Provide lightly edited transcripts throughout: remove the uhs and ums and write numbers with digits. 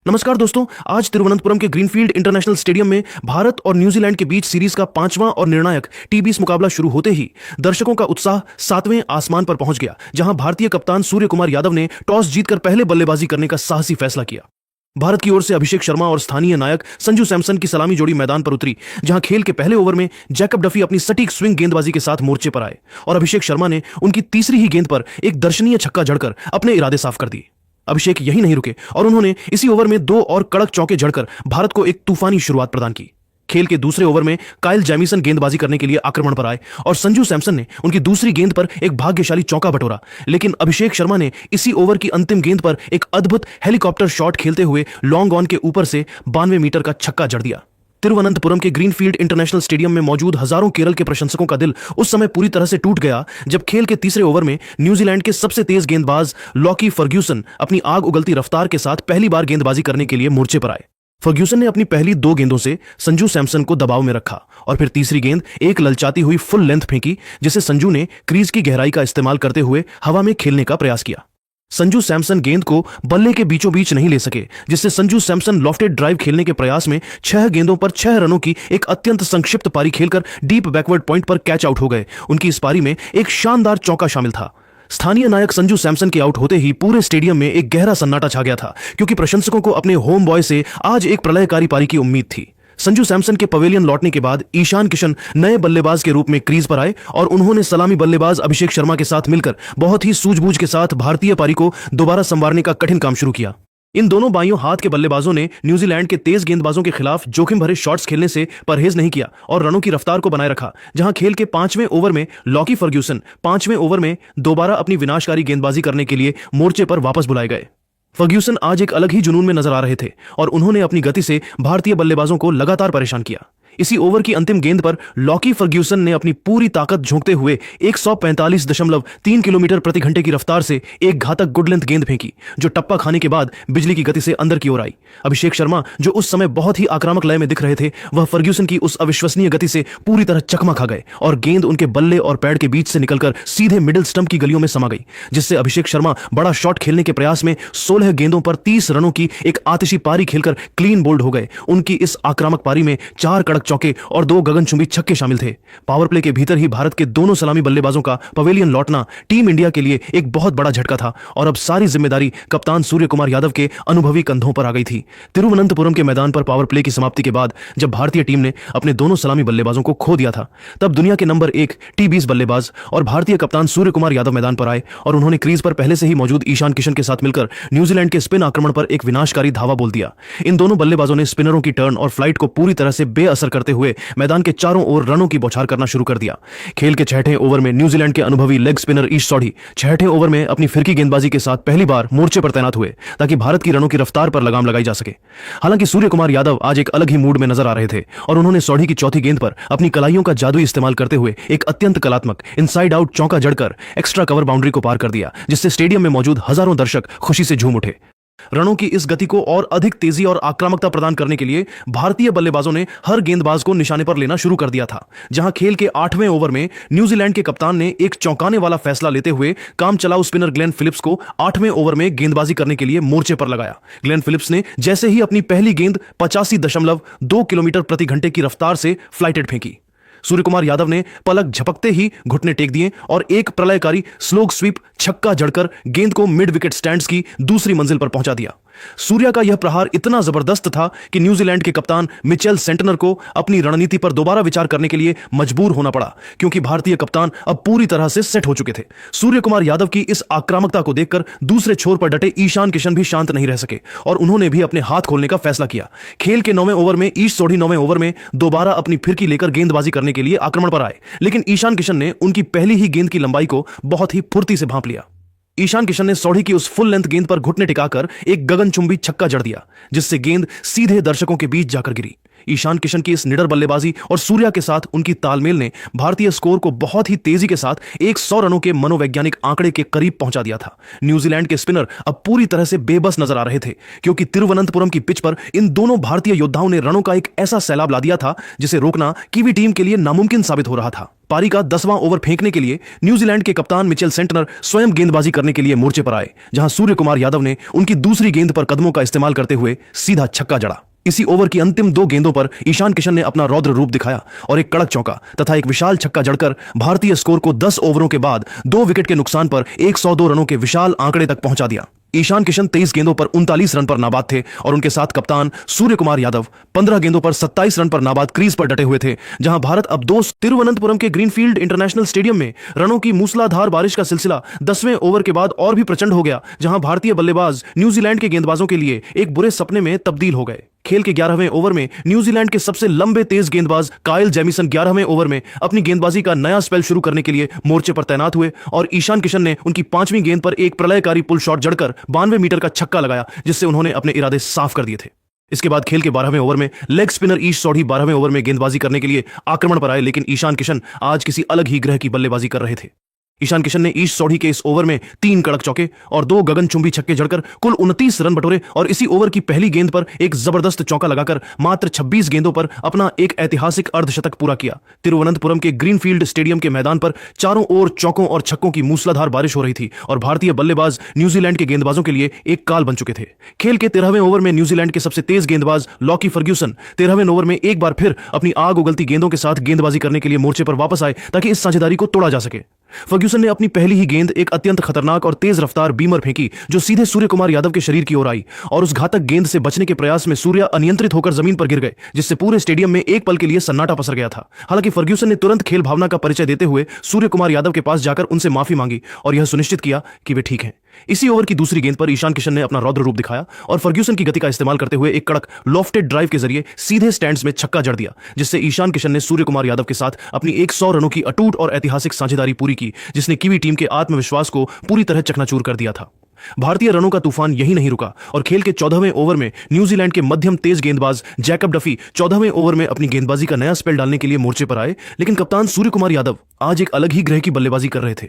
नमस्कार दोस्तों, आज तिरुवनंतपुरम के ग्रीनफील्ड इंटरनेशनल स्टेडियम में भारत और न्यूजीलैंड के बीच सीरीज का पांचवां और निर्णायक टी20 मुकाबला शुरू होते ही दर्शकों का उत्साह सातवें आसमान पर पहुंच गया, जहां भारतीय कप्तान सूर्य कुमार यादव ने टॉस जीतकर पहले बल्लेबाजी करने का साहसी फैसला किया। भारत की ओर से अभिषेक शर्मा और स्थानीय नायक संजू सैमसन की सलामी जोड़ी मैदान पर उतरी, जहां खेल के पहले ओवर में जैकब डफी अपनी सटीक स्विंग गेंदबाजी के साथ मोर्चे पर आए और अभिषेक शर्मा ने उनकी तीसरी ही गेंद पर एक दर्शनीय छक्का जड़कर अपने इरादे साफ कर दिए। अभिषेक यही नहीं रुके और उन्होंने इसी ओवर में दो और कड़क चौके जड़कर भारत को एक तूफानी शुरुआत प्रदान की। खेल के दूसरे ओवर में काइल जैमिसन गेंदबाजी करने के लिए आक्रमण पर आए और संजू सैमसन ने उनकी दूसरी गेंद पर एक भाग्यशाली चौका बटोरा, लेकिन अभिषेक शर्मा ने इसी ओवर की अंतिम गेंद पर एक अद्भुत हेलीकॉप्टर शॉट खेलते हुए लॉन्ग ऑन के ऊपर से 92 मीटर का छक्का जड़ दिया। तिरुवनंतपुरम के ग्रीनफील्ड इंटरनेशनल स्टेडियम में मौजूद हजारों केरल के प्रशंसकों का दिल उस समय पूरी तरह से टूट गया जब खेल के तीसरे ओवर में न्यूजीलैंड के सबसे तेज गेंदबाज लॉकी फर्ग्यूसन अपनी आग उगलती रफ्तार के साथ पहली बार गेंदबाजी करने के लिए मोर्चे पर आए। फर्ग्यूसन ने अपनी पहली दो गेंदों से संजू सैमसन को दबाव में रखा और फिर तीसरी गेंद एक ललचाती हुई फुल लेंथ फेंकी, जिसे संजू ने क्रीज की गहराई का इस्तेमाल करते हुए हवा में खेलने का प्रयास किया। संजू सैमसन गेंद को बल्ले के बीचों बीच नहीं ले सके, जिससे संजू सैमसन लॉफ्टेड ड्राइव खेलने के प्रयास में 6 गेंदों पर 6 रनों की एक अत्यंत संक्षिप्त पारी खेलकर डीप बैकवर्ड पॉइंट पर कैच आउट हो गए। उनकी इस पारी में एक शानदार चौका शामिल था। स्थानीय नायक संजू सैमसन के आउट होते ही पूरे स्टेडियम में एक गहरा सन्नाटा छा गया था, क्योंकि प्रशंसकों को अपने होम बॉय से आज एक प्रलयकारी पारी की उम्मीद थी। संजू सैमसन के पवेलियन लौटने के बाद ईशान किशन नए बल्लेबाज के रूप में क्रीज पर आए और उन्होंने सलामी बल्लेबाज अभिषेक शर्मा के साथ मिलकर बहुत ही सूझबूझ के साथ भारतीय पारी को दोबारा संवारने का कठिन काम शुरू किया। इन दोनों बाइयों हाथ के बल्लेबाजों ने न्यूजीलैंड के तेज गेंदबाजों के खिलाफ जोखिम भरे शॉट्स खेलने से परहेज नहीं किया और रनों की रफ्तार को बनाए रखा, जहां खेल के 5वें ओवर में लॉकी फर्ग्यूसन 5वें ओवर में दोबारा अपनी विनाशकारी गेंदबाजी करने के लिए मोर्चे पर वापस बुलाए गए। फर्ग्यूसन आज एक अलग ही जुनून में नजर आ रहे थे और उन्होंने अपनी गति से भारतीय बल्लेबाजों को लगातार परेशान किया। इसी ओवर की अंतिम गेंद पर लॉकी फर्ग्यूसन ने अपनी पूरी ताकत झोंकते हुए 145.3 किलोमीटर प्रति घंटे की रफ्तार से एक घातक गुड लेंथ गेंद फेंकी, जो टप्पा खाने के बाद बिजली की गति से अंदर की ओर आई। अभिषेक शर्मा, जो उस समय बहुत ही आक्रामक लय में दिख रहे थे, वह फर्ग्यूसन की उस अविश्वसनीय गति से पूरी तरह चकमा खा गए और गेंद उनके बल्ले और पैड के बीच से निकलकर सीधे मिडिल स्टंप की गलियों में समा गई, जिससे अभिषेक शर्मा बड़ा शॉट खेलने के प्रयास में 16 गेंदों पर 30 रनों की एक आतिशी पारी खेलकर क्लीन बोल्ड हो गए। उनकी इस आक्रामक पारी में 4 कड़क चौके और 2 गगनचुंबी छक्के शामिल थे। पावर प्ले के भीतर ही भारत के दोनों सलामी बल्लेबाजों का पवेलियन लौटना टीम इंडिया के लिए एक बहुत बड़ा झटका था और अब सारी जिम्मेदारी कप्तान सूर्य कुमार यादव के अनुभवी कंधों पर आ गई थी। तिरुवनंतपुरम के मैदान पर पावर प्ले की समाप्ति के बाद जब भारतीय टीम ने अपने दोनों सलामी बल्लेबाजों को खो दिया था, तब दुनिया के नंबर 1 टी20 बल्लेबाज और भारतीय कप्तान सूर्य कुमार यादव मैदान पर आए और उन्होंने क्रीज पर पहले से ही मौजूद ईशान किशन के साथ मिलकर न्यूजीलैंड के स्पिन आक्रमण पर एक विनाशकारी धावा बोल दिया। इन दोनों बल्लेबाजों ने स्पिनरों की टर्न और फ्लाइट को पूरी तरह से बेअसर करते हुए मैदान के चारों ओर रनों की बौछार करना शुरू कर दिया। खेल के 6ठे ओवर में न्यूजीलैंड के अनुभवी लेग स्पिनर ईश सौढ़ी 6ठे ओवर में अपनी फिरकी गेंदबाजी के साथ पहली बार मोर्चे पर तैनात हुए, ताकि भारत की रनों की रफ्तार पर लगाम लगाई जा सके। हालांकि सूर्य कुमार यादव आज एक अलग ही मूड में नजर आ रहे थे और उन्होंने सौढ़ी की चौथी गेंद पर अपनी कलाइयों का जादुई इस्तेमाल करते हुए एक अत्यंत कलात्मक इनसाइड आउट चौका जड़कर एक्स्ट्रा कवर बाउंड्री को पार कर दिया, जिससे स्टेडियम में मौजूद हजारों दर्शक खुशी से झूम उठे। रनों की इस गति को और अधिक तेजी और आक्रामकता प्रदान करने के लिए भारतीय बल्लेबाजों ने हर गेंदबाज को निशाने पर लेना शुरू कर दिया था, जहां खेल के 8वें ओवर में न्यूजीलैंड के कप्तान ने एक चौंकाने वाला फैसला लेते हुए काम चलाऊ स्पिनर ग्लेन फिलिप्स को 8वें ओवर में गेंदबाजी करने के लिए मोर्चे पर लगाया। ग्लेन फिलिप्स ने जैसे ही अपनी पहली गेंद 85.2 किलोमीटर प्रति घंटे की रफ्तार से फ्लाइटेड फेंकी, सूर्य कुमार यादव ने पलक झपकते ही घुटने टेक दिए और एक प्रलयकारी स्लोग स्वीप छक्का जड़कर गेंद को मिड विकेट स्टैंड्स की दूसरी मंजिल पर पहुंचा दिया। सूर्या का यह प्रहार इतना जबरदस्त था कि न्यूजीलैंड के कप्तान मिचेल सेंटनर को अपनी रणनीति पर दोबारा विचार करने के लिए मजबूर होना पड़ा, क्योंकि भारतीय कप्तान अब पूरी तरह से सेट हो चुके थे। सूर्य कुमार यादव की इस आक्रामकता को देखकर दूसरे छोर पर डटे ईशान किशन भी शांत नहीं रह सके और उन्होंने भी अपने हाथ खोलने का फैसला किया। खेल के 9वें ओवर में ईश सौढ़ी 9वें ओवर में दोबारा अपनी फिरकी लेकर गेंदबाजी करने के लिए आक्रमण पर आए, लेकिन ईशान किशन ने उनकी पहली ही गेंद की लंबाई को बहुत ही फुर्ती से भांप लिया। ईशान किशन ने सौढ़ी की उस फुल लेंथ गेंद पर घुटने टिकाकर एक गगनचुंबी छक्का जड़ दिया, जिससे गेंद सीधे दर्शकों के बीच जाकर गिरी। ईशान किशन की इस निडर बल्लेबाजी और सूर्या के साथ उनकी तालमेल ने भारतीय स्कोर को बहुत ही तेजी के साथ 100 रनों के मनोवैज्ञानिक आंकड़े के करीब पहुंचा दिया था। न्यूजीलैंड के स्पिनर अब पूरी तरह से बेबस नजर आ रहे थे, क्योंकि तिरुवनंतपुरम की पिच पर इन दोनों भारतीय योद्धाओं ने रनों का एक ऐसा सैलाब ला दिया था जिसे रोकना कीवी टीम के लिए नामुमकिन साबित हो रहा था। पारी का 10वां ओवर फेंकने के लिए न्यूजीलैंड के कप्तान मिचेल सेंटनर स्वयं गेंदबाजी करने के लिए मोर्चे पर आए, जहां सूर्य कुमार यादव ने उनकी दूसरी गेंद पर कदमों का इस्तेमाल करते हुए सीधा छक्का जड़ा। इसी ओवर की अंतिम 2 गेंदों पर ईशान किशन ने अपना रौद्र रूप दिखाया और एक कड़क चौका तथा एक विशाल छक्का जड़कर भारतीय स्कोर को 10 ओवरों के बाद 2 विकेट के नुकसान पर 102 रनों के विशाल आंकड़े तक पहुंचा दिया। ईशान किशन 23 गेंदों पर 39 रन पर नाबाद थे और उनके साथ कप्तान सूर्य कुमार यादव 15 गेंदों पर 27 रन पर नाबाद क्रीज पर डटे हुए थे, जहां भारत अब तिरुवनंतपुरम के ग्रीनफील्ड इंटरनेशनल स्टेडियम में रनों की मूसलाधार बारिश का सिलसिला 10वें ओवर के बाद और भी प्रचंड हो गया, जहां भारतीय बल्लेबाज न्यूजीलैंड के गेंदबाजों के लिए एक बुरे सपने में तब्दील हो गए। खेल के 11वें ओवर में न्यूजीलैंड के सबसे लंबे तेज गेंदबाज काइल जेमिसन 11वें ओवर में अपनी गेंदबाजी का नया स्पेल शुरू करने के लिए मोर्चे पर तैनात हुए और ईशान किशन ने उनकी 5वीं गेंद पर एक प्रलयकारी पुल शॉट जड़कर 92 मीटर का छक्का लगाया, जिससे उन्होंने अपने इरादे साफ कर दिए थे। इसके बाद खेल के 12वें ओवर में लेग स्पिनर ईश सौढ़ी 12वें ओवर में गेंदबाजी करने के लिए आक्रमण पर आए, लेकिन ईशान किशन आज किसी अलग ही ग्रह की बल्लेबाजी कर रहे थे। ईशान किशन ने ईश सौढ़ी के इस ओवर में 3 कड़क चौके और 2 गगनचुंबी छक्के जड़कर कुल 29 रन बटोरे और इसी ओवर की पहली गेंद पर एक जबरदस्त चौका लगाकर मात्र 26 गेंदों पर अपना एक ऐतिहासिक अर्धशतक पूरा किया। तिरुवनंतपुरम के ग्रीनफील्ड स्टेडियम के मैदान पर चारों ओर चौकों और छक्कों की मूसलाधार बारिश हो रही थी और भारतीय बल्लेबाज न्यूजीलैंड के गेंदबाजों के लिए एक काल बन चुके थे। खेल के 13वें ओवर में न्यूजीलैंड के सबसे तेज गेंदबाज लॉकी फर्ग्यूसन 13वें ओवर में एक बार फिर अपनी आग उगलती गेंदों के साथ गेंदबाजी करने के लिए मोर्चे पर वापस आए ताकि इस साझेदारी को तोड़ा जा सके। फर्ग्यूसन ने अपनी पहली ही गेंद एक अत्यंत खतरनाक और तेज रफ्तार बीमर फेंकी जो सीधे सूर्य कुमार यादव के शरीर की ओर आई और उस घातक गेंद से बचने के प्रयास में सूर्या अनियंत्रित होकर जमीन पर गिर गए, जिससे पूरे स्टेडियम में एक पल के लिए सन्नाटा पसर गया था। हालांकि फर्ग्यूसन ने तुरंत खेल भावना का परिचय देते हुए सूर्य कुमार यादव के पास जाकर उनसे माफी मांगी और यह सुनिश्चित किया कि वे ठीक हैं। इसी ओवर की दूसरी गेंद पर ईशान किशन ने अपना रौद्र रूप दिखाया और फर्ग्यूसन की गति का इस्तेमाल करते हुए एक कड़क लॉफ्टेड ड्राइव के जरिए सीधे स्टैंड्स में छक्का जड़ दिया, जिससे ईशान किशन ने सूर्य कुमार यादव के साथ अपनी 100 रनों की अटूट और ऐतिहासिक साझेदारी पूरी की, जिसने कीवी टीम के आत्मविश्वास को पूरी तरह चकनाचूर कर दिया था। भारतीय रनों का तूफान यही नहीं रुका और खेल के 14वें ओवर में न्यूजीलैंड के मध्यम तेज गेंदबाज जैकब डफी 14वें ओवर में अपनी गेंदबाजी का नया स्पेल डालने के लिए मोर्चे पर आए, लेकिन कप्तान सूर्य कुमार यादव आज एक अलग ही ग्रह की बल्लेबाजी कर रहे थे।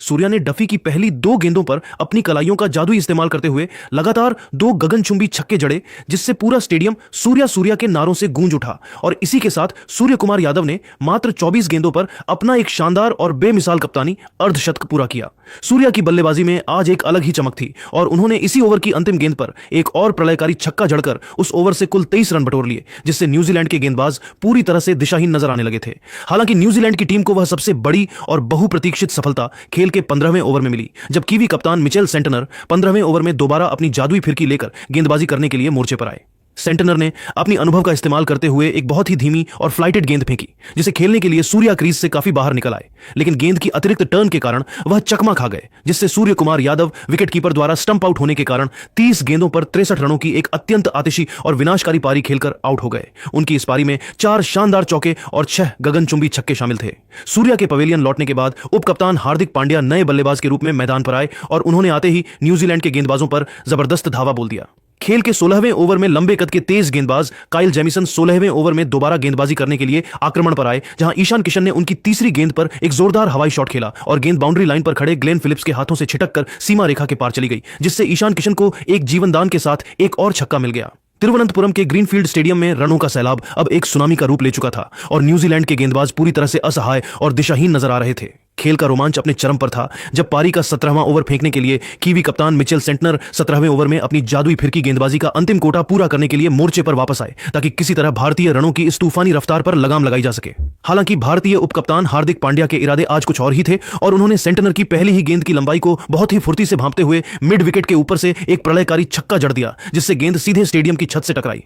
सूर्या ने डफी की पहली 2 गेंदों पर अपनी कलाइयों का जादुई इस्तेमाल करते हुए लगातार 2 गगनचुंबी छक्के जड़े, जिससे पूरा स्टेडियम सूर्या सूर्या के नारों से गूंज उठा और इसी के साथ सूर्य कुमार यादव ने मात्र 24 गेंदों पर अपना एक शानदार और बेमिसाल कप्तानी अर्धशतक पूरा किया। सूर्या की बल्लेबाजी में आज एक अलग ही चमक थी और उन्होंने इसी ओवर की अंतिम गेंद पर एक और प्रलयकारी छक्का जड़कर उस ओवर से कुल 23 रन बटोर लिए, जिससे न्यूजीलैंड के गेंदबाज पूरी तरह से दिशाहीन नजर आने लगे थे। हालांकि न्यूजीलैंड की टीम को वह सबसे बड़ी और बहुप्रतीक्षित सफलता खेल के 15वें ओवर में मिली, जब कीवी कप्तान मिचेल सेंटनर 15वें ओवर में दोबारा अपनी जादुई फिरकी लेकर गेंदबाजी करने के लिए मोर्चे पर आए। सेंटनर ने अपनी अनुभव का इस्तेमाल करते हुए एक बहुत ही धीमी और फ्लाइटेड गेंद फेंकी, जिसे खेलने के लिए सूर्या क्रीज से काफी बाहर निकल आए, लेकिन गेंद की अतिरिक्त टर्न के कारण वह चकमा खा गए, जिससे सूर्य कुमार यादव विकेटकीपर द्वारा स्टंप आउट होने के कारण 30 गेंदों पर 63 रनों की एक अत्यंत आतिशी और विनाशकारी पारी खेलकर आउट हो गए। उनकी इस पारी में 4 शानदार चौके और 6 गगनचुंबी छक्के शामिल थे। सूर्या के पवेलियन लौटने के बाद उप कप्तान हार्दिक पांड्या नए बल्लेबाज के रूप में मैदान पर आए और उन्होंने आते ही न्यूजीलैंड के गेंदबाजों पर जबरदस्त धावा बोल दिया। खेल के 16वें ओवर में लंबे कद के तेज गेंदबाज काइल जेमिसन 16वें ओवर में दोबारा गेंदबाजी करने के लिए आक्रमण पर आए, जहां ईशान किशन ने उनकी तीसरी गेंद पर एक जोरदार हवाई शॉट खेला और गेंद बाउंड्री लाइन पर खड़े ग्लेन फिलिप्स के हाथों से छिटककर सीमा रेखा के पार चली गई, जिससे ईशान किशन को एक जीवनदान के साथ एक और छक्का मिल गया। तिरुवनंतपुरम के ग्रीनफील्ड स्टेडियम में रनों का सैलाब अब एक सुनामी का रूप ले चुका था और न्यूजीलैंड के गेंदबाज पूरी तरह से असहाय और दिशाहीन नजर आ रहे थे। खेल का रोमांच अपने चरम पर था जब पारी का 17वां ओवर फेंकने के लिए कीवी कप्तान मिचेल सेंटनर 17वें ओवर में अपनी जादुई फिरकी गेंदबाजी का अंतिम कोटा पूरा करने के लिए मोर्चे पर वापस आए, ताकि किसी तरह भारतीय रनों की इस तूफानी रफ्तार पर लगाम लगाई जा सके। हालांकि भारतीय उपकप्तान हार्दिक पांड्या के इरादे आज कुछ और ही थे और उन्होंने सेंटनर की पहली ही गेंद की लंबाई को बहुत ही फुर्ती से भांपते हुए मिड विकेट के ऊपर से एक प्रलयकारी छक्का जड़ दिया, जिससे गेंद सीधे स्टेडियम की छत से टकराई।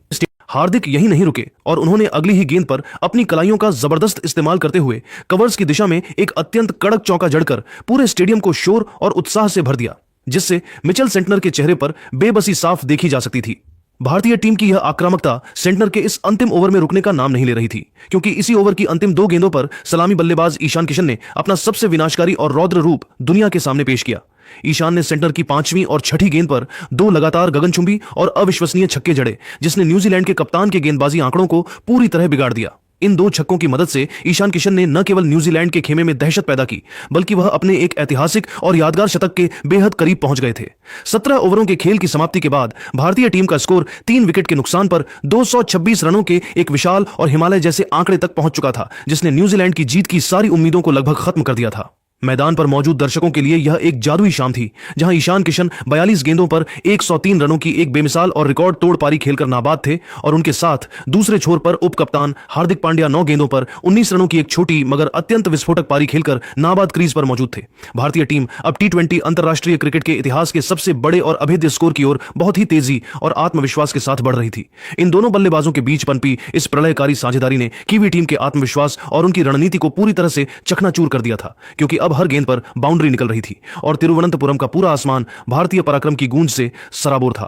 हार्दिक यहीं नहीं रुके और उन्होंने अगली ही गेंद पर अपनी कलाइयों का जबरदस्त इस्तेमाल करते हुए कवर्स की दिशा में एक अत्यंत कड़क चौका जड़कर पूरे स्टेडियम को शोर और उत्साह से भर दिया, जिससे मिचेल सेंटनर के चेहरे पर बेबसी साफ देखी जा सकती थी। भारतीय टीम की यह आक्रामकता सेंटनर के इस अंतिम ओवर में रुकने का नाम नहीं ले रही थी, क्योंकि इसी ओवर की अंतिम 2 गेंदों पर सलामी बल्लेबाज ईशान किशन ने अपना सबसे विनाशकारी और रौद्र रूप दुनिया के सामने पेश किया। ईशान ने सेंटर की 5वीं और 6ठी गेंद पर 2 लगातार गगनचुंबी और अविश्वसनीय छक्के जड़े, जिसने न्यूजीलैंड के कप्तान के गेंदबाजी आंकड़ों को पूरी तरह बिगाड़ दिया। इन 2 छक्कों की मदद से ईशान किशन ने न केवल न्यूजीलैंड के खेमे में दहशत पैदा की, बल्कि वह अपने एक ऐतिहासिक और यादगार शतक के बेहद करीब पहुंच गए थे। 17 ओवरों के खेल की समाप्ति के बाद भारतीय टीम का स्कोर 3 विकेट के नुकसान पर 226 रनों के एक विशाल और हिमालय जैसे आंकड़े तक पहुंच चुका था, जिसने न्यूजीलैंड की जीत की सारी उम्मीदों को लगभग खत्म कर दिया था। मैदान पर मौजूद दर्शकों के लिए यह एक जादुई शाम थी, जहां ईशान किशन 42 गेंदों पर 103 रनों की एक बेमिसाल और रिकॉर्ड तोड़ पारी खेलकर नाबाद थे, और उनके साथ दूसरे छोर पर उपकप्तान हार्दिक पांड्या 9 गेंदों पर 19 रनों की एक छोटी मगर अत्यंत विस्फोटक पारी खेलकर नाबाद क्रीज पर मौजूद थे। भारतीय टीम अब T20 अंतरराष्ट्रीय क्रिकेट के इतिहास के सबसे बड़े और अभेद्य स्कोर की ओर बहुत ही तेजी और आत्मविश्वास के साथ बढ़ रही थी। इन दोनों बल्लेबाजों के बीच पनपी इस प्रलयकारी साझेदारी ने कीवी टीम के आत्मविश्वास और उनकी रणनीति को पूरी तरह से चकनाचूर कर दिया था, क्योंकि अब हर गेंद पर बाउंड्री निकल रही थी और तिरुवनंतपुरम का पूरा आसमान भारतीय पराक्रम की गूंज से सराबोर था।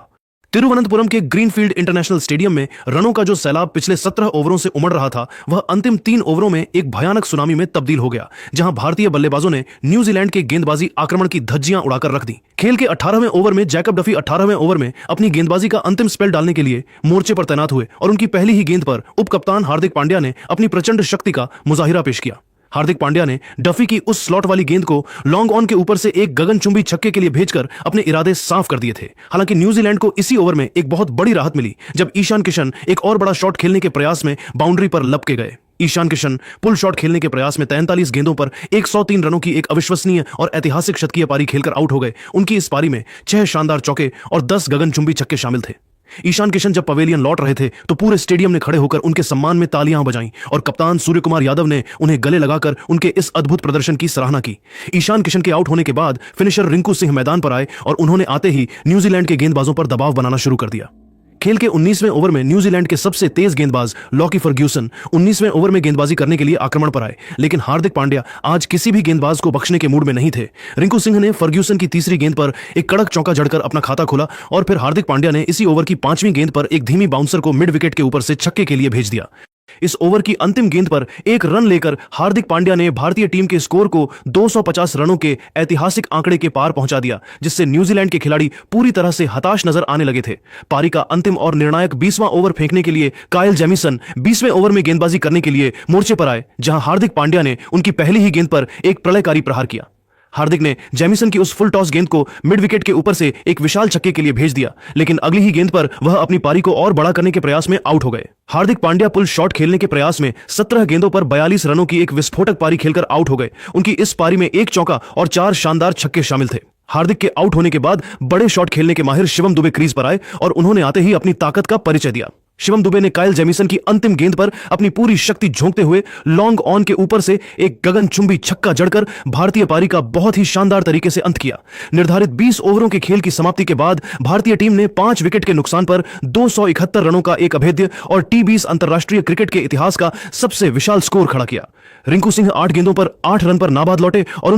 तिरुवनंतपुरम के ग्रीनफील्ड इंटरनेशनल स्टेडियम में रनों का जो सैलाब पिछले 17 ओवरों से उमड़ रहा था, वह अंतिम 3 ओवरों में एक भयानक सुनामी में तब्दील हो गया, जहां भारतीय बल्लेबाजों ने न्यूजीलैंड के गेंदबाजी आक्रमण की धज्जियां उड़ाकर रख दी। खेल के 18वें ओवर में जैकब डफी 18वें ओवर में अपनी गेंदबाजी का अंतिम स्पेल डालने के लिए मोर्चे पर तैनात हुए और उनकी पहली ही गेंद पर उपकप्तान हार्दिक पांड्या ने अपनी प्रचंड शक्ति का मुजाहिरा पेश किया। हार्दिक पांड्या ने डफी की उस स्लॉट वाली गेंद को लॉन्ग ऑन के ऊपर से एक गगनचुंबी छक्के के लिए भेजकर अपने इरादे साफ कर दिए थे। हालांकि न्यूजीलैंड को इसी ओवर में एक बहुत बड़ी राहत मिली, जब ईशान किशन एक और बड़ा शॉट खेलने के प्रयास में बाउंड्री पर लपके गए। ईशान किशन पुल शॉट खेलने के प्रयास में 43 गेंदों पर 103 रनों की एक अविश्वसनीय और ऐतिहासिक शतकीय पारी खेलकर आउट हो गए। उनकी इस पारी में 6 शानदार चौके और 10 गगनचुंबी छक्के शामिल थे। ईशान किशन जब पवेलियन लौट रहे थे तो पूरे स्टेडियम ने खड़े होकर उनके सम्मान में तालियां बजाईं और कप्तान सूर्य कुमार यादव ने उन्हें गले लगाकर उनके इस अद्भुत प्रदर्शन की सराहना की। ईशान किशन के आउट होने के बाद फिनिशर रिंकू सिंह मैदान पर आए और उन्होंने आते ही न्यूजीलैंड के गेंदबाजों पर दबाव बनाना शुरू कर दिया। खेल के 19वें ओवर में न्यूजीलैंड के सबसे तेज गेंदबाज लॉकी फर्ग्यूसन 19वें ओवर में गेंदबाजी करने के लिए आक्रमण पर आए, लेकिन हार्दिक पांड्या आज किसी भी गेंदबाज को बख्शने के मूड में नहीं थे। रिंकू सिंह ने फर्ग्यूसन की तीसरी गेंद पर एक कड़क चौका जड़कर अपना खाता खोला और फिर हार्दिक पांड्या ने इसी ओवर की 5वीं गेंद पर एक धीमी बाउंसर को मिड विकेट के ऊपर से छक्के के लिए भेज दिया। इस ओवर की अंतिम गेंद पर एक रन लेकर हार्दिक पांड्या ने भारतीय टीम के स्कोर को 250 रनों के ऐतिहासिक आंकड़े के पार पहुंचा दिया, जिससे न्यूजीलैंड के खिलाड़ी पूरी तरह से हताश नजर आने लगे थे। पारी का अंतिम और निर्णायक 20वां ओवर फेंकने के लिए कायल जेमिसन 20वें ओवर में गेंदबाजी करने के लिए मोर्चे पर आए, जहां हार्दिक पांड्या ने उनकी पहली ही गेंद पर एक प्रलयकारी प्रहार किया। हार्दिक ने जेमिसन की उस फुल टॉस गेंद को मिड विकेट के ऊपर से एक विशाल छक्के के लिए भेज दिया, लेकिन अगली ही गेंद पर वह अपनी पारी को और बड़ा करने के प्रयास में आउट हो गए। हार्दिक पांड्या पुल शॉट खेलने के प्रयास में 17 गेंदों पर 42 रनों की एक विस्फोटक पारी खेलकर आउट हो गए। उनकी इस पारी में एक चौका और 4 शानदार छक्के शामिल थे। हार्दिक के आउट होने के बाद बड़े शॉट खेलने के माहिर शिवम दुबे क्रीज पर आए और उन्होंने आते ही अपनी ताकत का परिचय दिया। शिवम दुबे ने कायल जेमिसन की अंतिम गेंद पर अपनी पूरी शक्ति झोंकते हुए लॉन्ग ऑन के ऊपर से एक गगनचुंबी छक्का जड़कर भारतीय पारी का बहुत ही शानदार तरीके से अंत किया। निर्धारित 20 ओवरों के खेल की समाप्ति के बाद भारतीय टीम ने 5 विकेट के नुकसान पर 271 रनों का एक अभेद्य और T20 अंतरराष्ट्रीय क्रिकेट के इतिहास का सबसे विशाल स्कोर खड़ा किया। रिंकू सिंह 8 गेंदों पर 8 रन पर नाबाद लौटे और